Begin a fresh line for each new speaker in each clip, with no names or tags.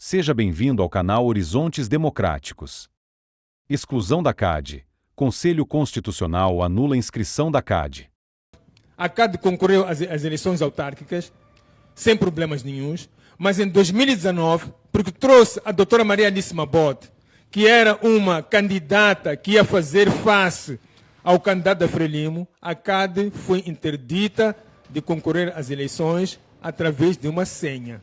Seja bem-vindo ao canal Horizontes Democráticos. Exclusão da CADE. Conselho Constitucional anula inscrição da CADE.
A CADE concorreu às eleições autárquicas sem problemas nenhuns, mas em 2019, porque trouxe a doutora Maria Alice Mabot, que era uma candidata que ia fazer face ao candidato da Frelimo, a CADE foi interdita de concorrer às eleições através de uma senha.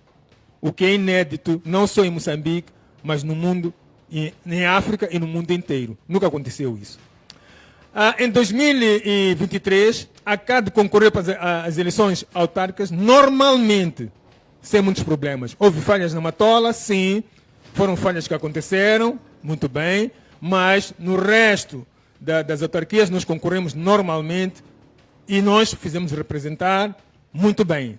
O que é inédito, não só em Moçambique, mas no mundo, em África e no mundo inteiro. Nunca aconteceu isso. Em 2023, a CADE concorreu para as eleições autárquicas normalmente, sem muitos problemas. Houve falhas na Matola, sim, foram falhas que aconteceram, muito bem, mas no resto das autarquias nós concorremos normalmente e nós fizemos representar muito bem.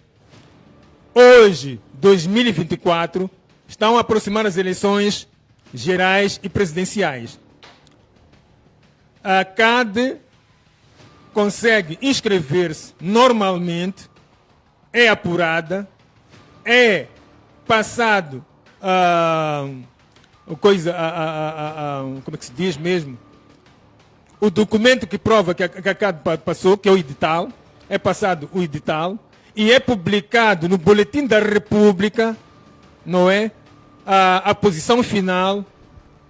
Hoje, 2024, estão a aproximar as eleições gerais e presidenciais. A CADE consegue inscrever-se normalmente, é apurada, é passado como é que se diz mesmo? O documento que prova que a CADE passou, que é o edital, é passado o edital, e é publicado no Boletim da República, não é? A posição final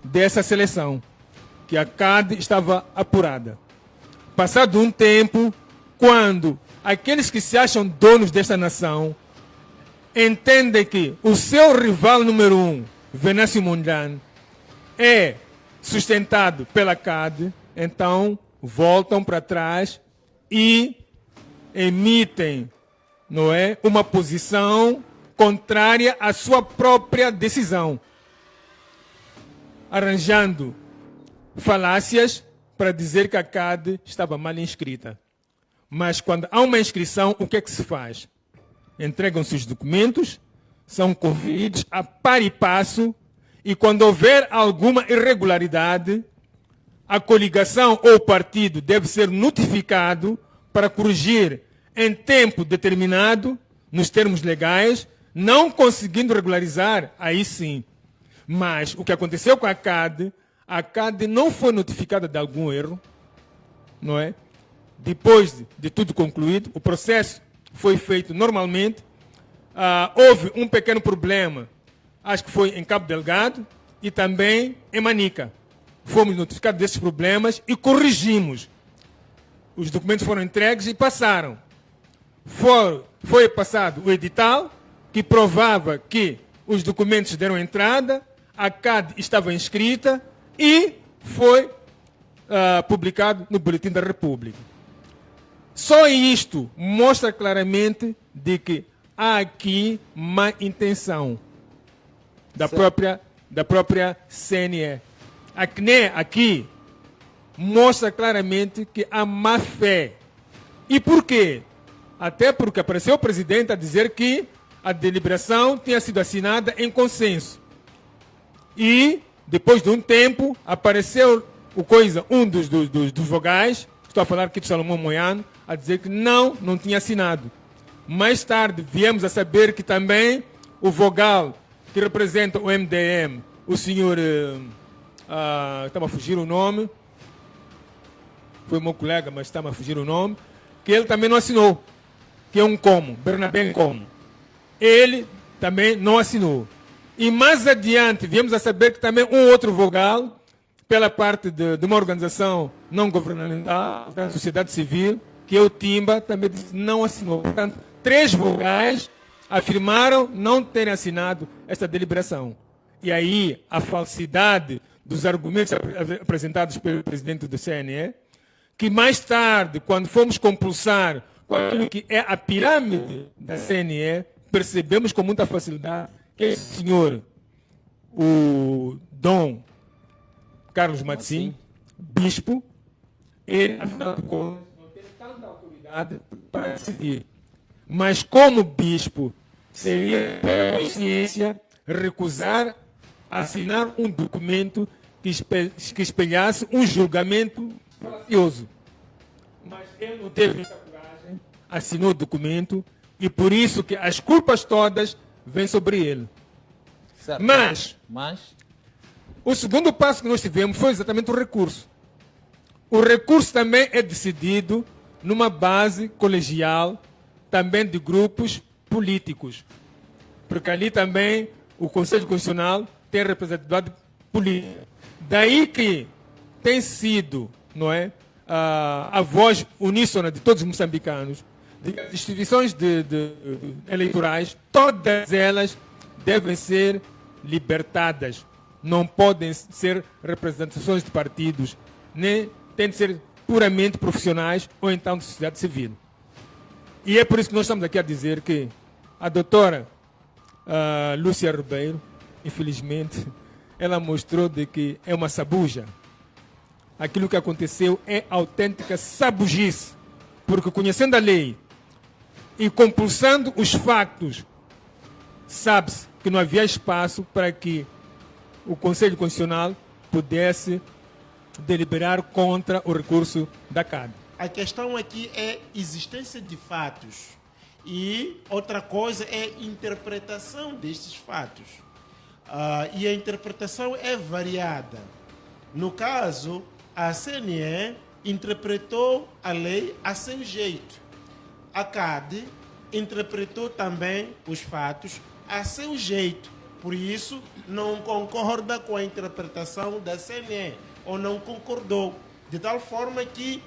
dessa seleção, que a CADE estava apurada. Passado um tempo, quando aqueles que se acham donos desta nação entendem que o seu rival número 1, Venâncio Mondlane, é sustentado pela CADE, então voltam para trás e emitem, não é, uma posição contrária à sua própria decisão, arranjando falácias para dizer que a CADE estava mal inscrita. Mas quando há uma inscrição, o que é que se faz? Entregam-se os documentos, são conferidos a par e passo, e quando houver alguma irregularidade, a coligação ou o partido deve ser notificado para corrigir em tempo determinado, nos termos legais, não conseguindo regularizar, aí sim. Mas o que aconteceu com a CADE não foi notificada de algum erro, não é? Depois de tudo concluído, o processo foi feito normalmente. Houve um pequeno problema, acho que foi em Cabo Delgado e também em Manica. Fomos notificados desses problemas e corrigimos. Os documentos foram entregues e passaram. Foi passado o edital, que provava que os documentos deram entrada, a CADE estava inscrita e foi publicado no Boletim da República. Só isto mostra claramente de que há aqui má intenção da própria CNE. A CNE aqui mostra claramente que há má fé. E por quê? Até porque apareceu o presidente a dizer que a deliberação tinha sido assinada em consenso. E, depois de um tempo, apareceu um dos vogais, estou a falar aqui de Salomão Moiano, a dizer que não tinha assinado. Mais tarde, viemos a saber que também o vogal que representa o MDM, o senhor, estava a fugir o nome, foi meu colega, mas estava a fugir o nome, que ele também não assinou, que é um Como, Bernabé Como. Ele também não assinou. E mais adiante, viemos a saber que também um outro vogal, pela parte de uma organização não governamental, da sociedade civil, que é o Timba, também não assinou. Portanto, 3 vogais afirmaram não terem assinado esta deliberação. E aí, a falsidade dos argumentos apresentados pelo presidente do CNE, que mais tarde, quando fomos compulsar com aquilo que é a pirâmide da CNE, percebemos com muita facilidade que esse senhor, o Dom Carlos Matsim, bispo, ele, afinal de contas, não tem tanta autoridade para decidir. Mas como bispo, seria, pela consciência, recusar assinar um documento que espelhasse um julgamento falacioso. Mas ele não teve essa coragem, assinou o documento, e por isso que as culpas todas vêm sobre ele.
Certo.
Mas
Mas
o segundo passo que nós tivemos foi exatamente o recurso. O recurso também é decidido numa base colegial, também de grupos políticos. Porque ali também o Conselho Constitucional tem representatividade política. Daí que tem sido, não é, a voz uníssona de todos os moçambicanos, de as instituições eleitorais, todas elas devem ser libertadas. Não podem ser representações de partidos, nem têm de ser puramente profissionais ou então de sociedade civil. E é por isso que nós estamos aqui a dizer que a doutora Lúcia Ribeiro, infelizmente, ela mostrou de que é uma sabuja. Aquilo que aconteceu é autêntica sabugice, porque conhecendo a lei e compulsando os factos, sabe-se que não havia espaço para que o Conselho Constitucional pudesse deliberar contra o recurso da CAD.
A questão aqui é existência de fatos e outra coisa é interpretação destes fatos. E a interpretação é variada. No caso, a CNE interpretou a lei a seu jeito. A CAD interpretou também os fatos a seu jeito. Por isso, não concorda com a interpretação da CNE, ou não concordou. De tal forma que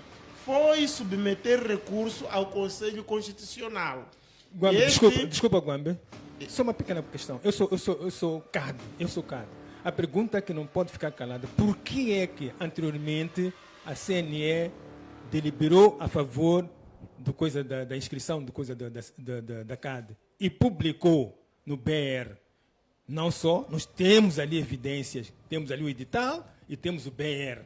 foi submeter recurso ao Conselho Constitucional.
Guambe, desculpa, Guambe. Só uma pequena questão. Eu sou CAD. A pergunta que não pode ficar calada: por que é que anteriormente a CNE deliberou a favor da inscrição da CAD e publicou no BR? Não só, nós temos ali evidências, temos ali o edital e temos o BR.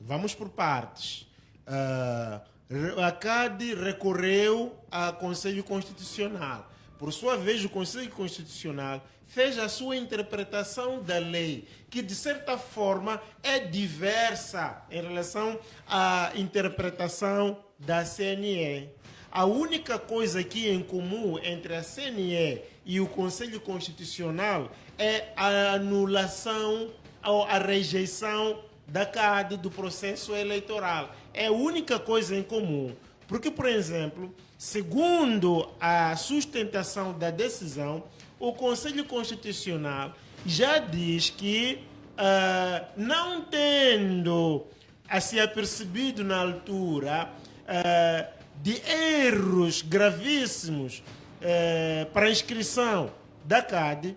Vamos por partes. A CAD recorreu ao Conselho Constitucional. Por sua vez, o Conselho Constitucional fez a sua interpretação da lei, que de certa forma é diversa em relação à interpretação da CNE. A única coisa aqui em comum entre a CNE e o Conselho Constitucional é a anulação ou a rejeição da CAD do processo eleitoral. É a única coisa em comum. Porque, por exemplo, segundo a sustentação da decisão, o Conselho Constitucional já diz que, não tendo se apercebido na altura de erros gravíssimos para a inscrição da CAD,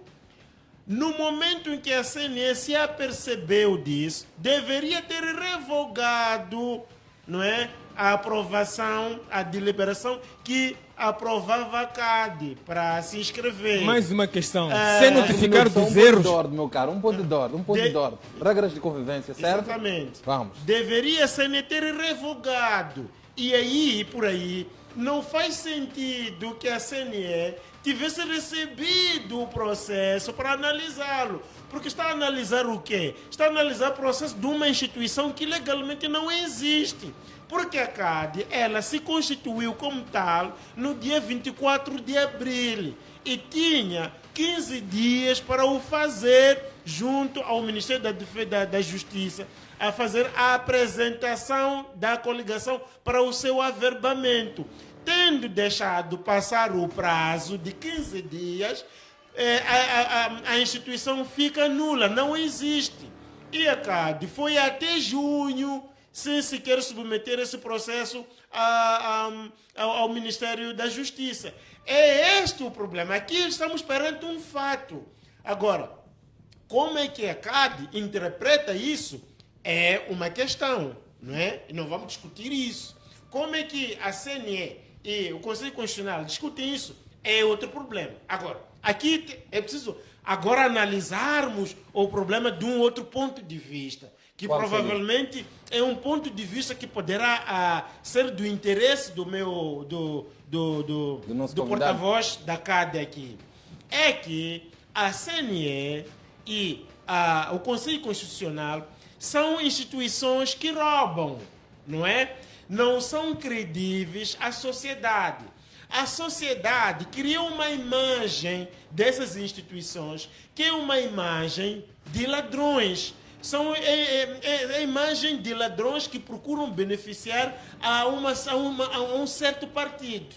no momento em que a CNE se apercebeu disso, deveria ter revogado, não é, a aprovação, a deliberação que aprovava a CAD para se inscrever.
Mais uma questão. Sem notificar dos erros.
Um ponto de ordem, meu caro. Um ponto de ordem. Regras de convivência, certo?
Exatamente.
Vamos.
Deveria a CNE ter revogado. E aí, por aí, não faz sentido que a CNE tivesse recebido o processo para analisá-lo. Porque está a analisar o quê? Está a analisar o processo de uma instituição que legalmente não existe. Porque a CAD, ela se constituiu como tal no dia 24 de abril e tinha 15 dias para o fazer junto ao Ministério da Justiça, a fazer a apresentação da coligação para o seu averbamento. Tendo deixado passar o prazo de 15 dias, a instituição fica nula, não existe. E a CAD foi até junho sem sequer submeter esse processo ao Ministério da Justiça. É este o problema. Aqui estamos perante um fato. Agora, como é que a CAD interpreta isso é uma questão, não é? E não vamos discutir isso. Como é que a CNE e o Conselho Constitucional discutem isso é outro problema. Agora, aqui é preciso agora analisarmos o problema de um outro ponto de vista, que
Qual
provavelmente é um ponto de vista que poderá ser do interesse do meu do porta-voz da CAD aqui. É que a CNE e o Conselho Constitucional são instituições que roubam, não é? Não são credíveis à sociedade. a sociedade criou uma imagem dessas instituições que é uma imagem de ladrões. São a imagem de ladrões que procuram beneficiar a um certo partido.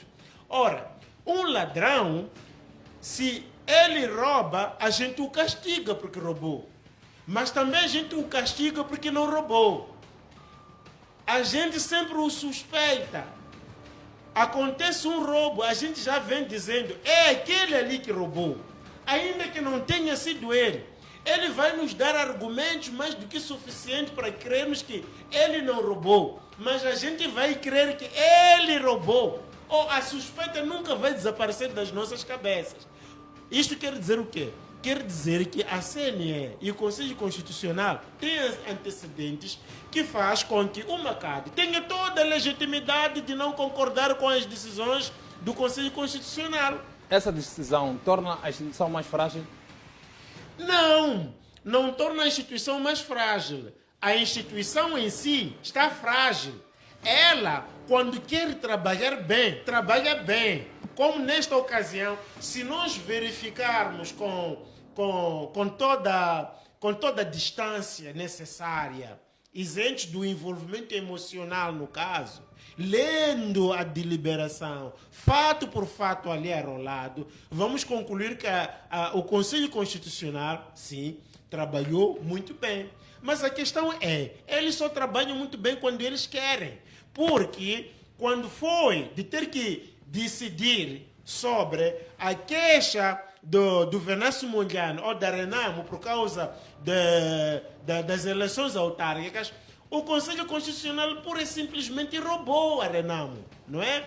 Ora, um ladrão, se ele rouba, a gente o castiga porque roubou. Mas também a gente o castiga porque não roubou. A gente sempre o suspeita. Acontece um roubo, a gente já vem dizendo, é aquele ali que roubou. Ainda que não tenha sido ele. Ele vai nos dar argumentos mais do que suficientes para crermos que ele não roubou. Mas a gente vai crer que ele roubou. Ou a suspeita nunca vai desaparecer das nossas cabeças. Isto quer dizer o quê? Quer dizer que a CNE e o Conselho Constitucional têm antecedentes que faz com que o MACAD tenha toda a legitimidade de não concordar com as decisões do Conselho Constitucional.
Essa decisão torna a instituição mais frágil?
Não torna a instituição mais frágil. A instituição em si está frágil. Ela, quando quer trabalhar bem, trabalha bem. Como nesta ocasião, se nós verificarmos com toda a distância necessária, isentes do envolvimento emocional no caso, lendo a deliberação, fato por fato ali arrolado, vamos concluir que o Conselho Constitucional, sim, trabalhou muito bem. Mas a questão é, eles só trabalham muito bem quando eles querem. Porque quando foi de ter que decidir sobre a queixa do Venâncio Mondlane ou da Renamo por causa das eleições autárquicas, o Conselho Constitucional pura e simplesmente roubou a Renamo, não é?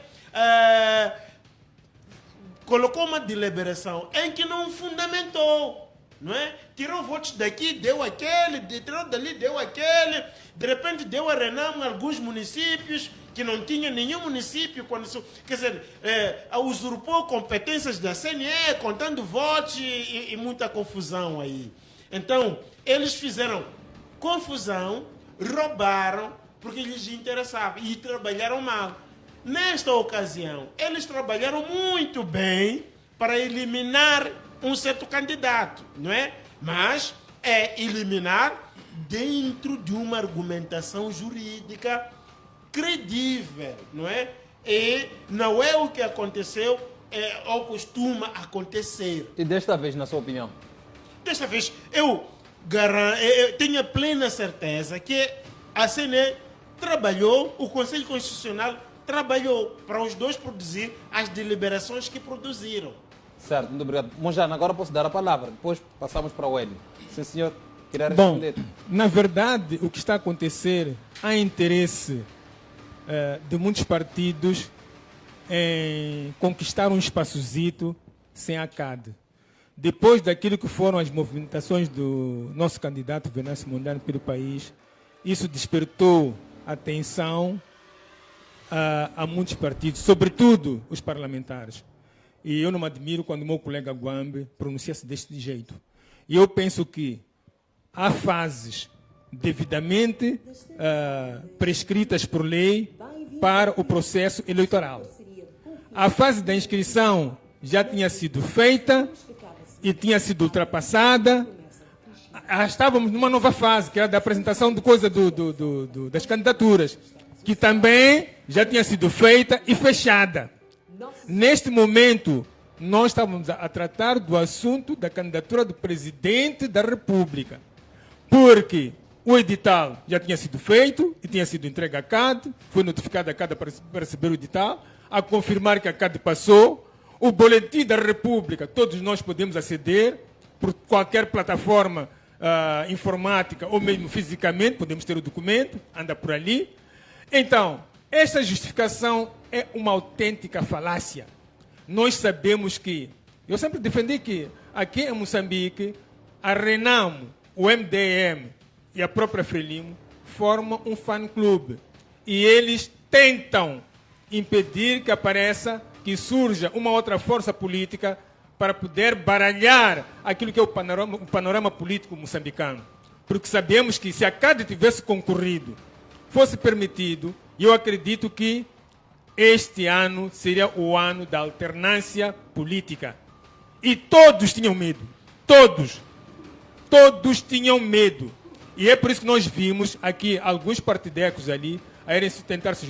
Colocou uma deliberação em que não fundamentou, não é? Tirou votos daqui, deu aquele, tirou dali, deu aquele, de repente deu a Renamo em alguns municípios que não tinha nenhum município, quer dizer, usurpou competências da CNE, contando votos e muita confusão aí. Então, eles fizeram confusão, roubaram, porque lhes interessava, e trabalharam mal. Nesta ocasião, eles trabalharam muito bem para eliminar um certo candidato, não é? Mas é eliminar dentro de uma argumentação jurídica credível, não é? E não é o que aconteceu, ou costuma acontecer.
E desta vez, na sua opinião?
Desta vez, eu tenho a plena certeza que a CNE trabalhou, o Conselho Constitucional trabalhou para os dois produzir as deliberações que produziram.
Certo, muito obrigado. Monjana, agora posso dar a palavra, depois passamos para o Hélio. Sim, senhor, queria responder.
Bom, na verdade, o que está a acontecer, há interesse de muitos partidos em conquistar um espacozito sem a CAD. Depois daquilo que foram as movimentações do nosso candidato Venâncio Mondlane pelo país, isso despertou atenção a muitos partidos, sobretudo os parlamentares. E eu não me admiro quando o meu colega Gwambe pronuncia-se deste jeito. E eu penso que há fases devidamente prescritas por lei para o processo eleitoral. A fase da inscrição já tinha sido feita e tinha sido ultrapassada. Estávamos numa nova fase, que era da apresentação de das candidaturas, que também já tinha sido feita e fechada. Neste momento, nós estávamos a tratar do assunto da candidatura do presidente da República, porque o edital já tinha sido feito e tinha sido entregue à CAD, foi notificada a CAD para receber o edital, a confirmar que a CAD passou. O boletim da República, todos nós podemos aceder por qualquer plataforma informática ou mesmo fisicamente, podemos ter o documento, anda por ali. Então, esta justificação é uma autêntica falácia. Nós sabemos que, eu sempre defendi que aqui em Moçambique, a Renamo, o MDM e a própria Frelimo formam um fã-clube. E eles tentam impedir que apareça, que surja uma outra força política para poder baralhar aquilo que é o panorama político moçambicano. Porque sabemos que se a CAD tivesse concorrido, fosse permitido, eu acredito que este ano seria o ano da alternância política. E todos tinham medo. Todos. Todos tinham medo. E é por isso que nós vimos aqui alguns partidecos ali a irem tentar se